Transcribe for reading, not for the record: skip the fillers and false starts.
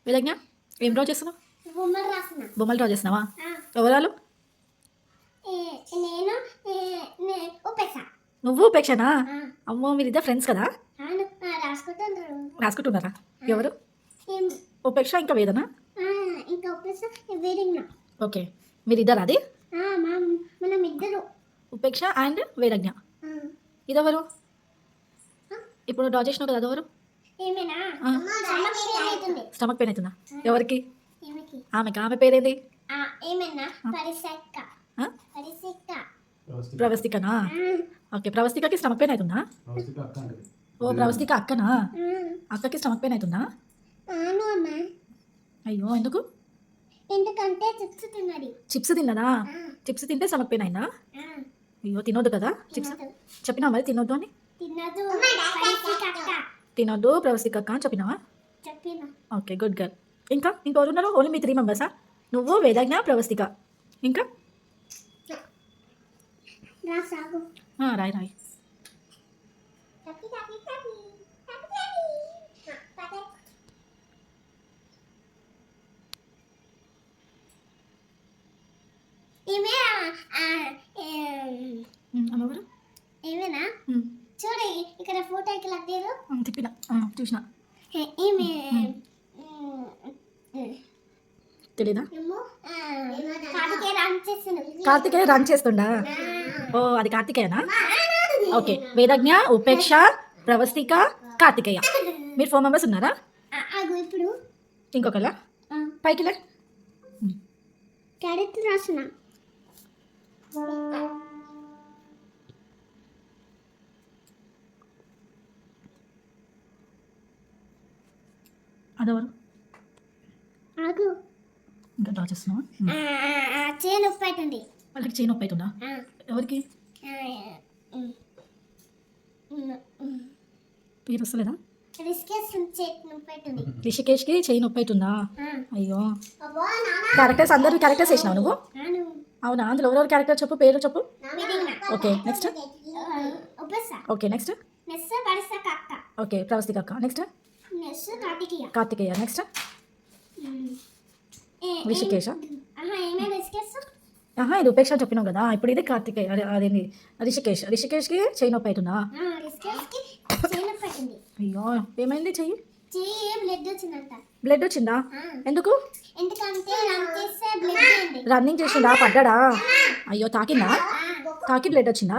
వేదజ్ఞ ఏం డ్రా చేస్తున్నావు? బొమ్మలు రాసిన. బొమ్మలు డ్రా చేస్తున్నావా? ఎవరాలు? నేను ఉపేక్ష. నువ్వు ఉపేక్షనా? అమ్మో మీరిద్దరు ఫ్రెండ్స్ కదా? రాసుకుంటున్నారా? ఎవరు? ఉపేక్ష ఇంకా వేదన? ఇంకా ఉపేక్ష వేదజ్ఞ. ఓకే మీరిద్దరు అది? మనం ఇద్దరు. ఉపేక్ష అండ్ వేదజ్ఞ. ఇదెవరు? ఇప్పుడు డ్రా చేసినావు కదా అదెవరు? స్టమక్ పెయిన్ అవుతుందా? ఎవరికి? ఆమెకి. ఆమె పేరేంది? ప్రవస్తికనా? ఓకే ప్రవస్తికకి స్టమక్ పెయిన్ అవుతుందా? ఓ ప్రవస్తిక అక్కనా? అక్కకి స్టమక్ పెయిన్ అవుతుందా? అయ్యో ఎందుకు? ఎందుకంటే చిప్స్ తిన్నది. చిప్స్ తిన్నదా? చిప్స్ తింటే స్టమక్ పెయిన్ అయిందా? అయ్యో తినొద్దు కదా చిప్స్. చెప్పినావా మరి తినొద్దు అని? తినొద్దు ప్రవస్తిక అక్క అని చెప్పినావా? Okay good girl. ఇంకా ఇంకెవరు ఉన్నారు? ఓన్లీ మీ 3 మెంబర్సా? నువ్వు వేదజ్ఞ ప్రవస్తిక ఇంకా? రాయి రాయి. అమ్మవారు ఏమేనా చూడు ఇక్కడ ఫోటోకి లగ్గేరు తిప్పిన చూసిన. ఏమే తెలీదా? కార్తికేయ రన్ చేస్తుండా? ఓ అది కార్తికేయనా? ఓకే వేదజ్ఞ ఉపేక్ష ప్రవస్తిక కార్తికేయ మీరు 4 మెంబర్స్ ఉన్నారా? ఇప్పుడు ఇంకొకలా పైకిలే క్యారెక్టర్ రాసిన. అదెవరు? ఆగు ఇంకా డ్రా చేస్తున్నావా? చేయి నొప్పి అవుతుంది. వాళ్ళకి చేయి నొప్పి అవుతుందా? ఎవరికి? పేరు వస్తలేదా? రిషికేష్కి చేయి నొప్పి అవుతుందా? అయ్యో క్యారెక్టర్స్ అందరూ క్యారెక్టర్స్ వేసినావు నువ్వు? అవునా? అందులో ఎవరెవరు క్యారెక్టర్ చెప్పు, పేరు చెప్పు. Okay next. Okay next. Okay Pravastika అక్క. నెక్స్ట్ కార్తికేయ. నెక్స్ట్ రిషికేష్. ఇది ఉపేక్ష చెప్పినావు కదా, ఇప్పుడు ఇది కార్తికేయ. అదేంది రిషికేష్. రిషికేష్కి చేయి నొప్పి అవుతుందా? అయ్యో ఏమైంది? చెయ్యి బ్లడ్ వచ్చిందా? ఎందుకు? రన్నింగ్ చేసిందా? పడ్డా? అయ్యో తాకిందా? తాకి బ్లడ్ వచ్చిందా?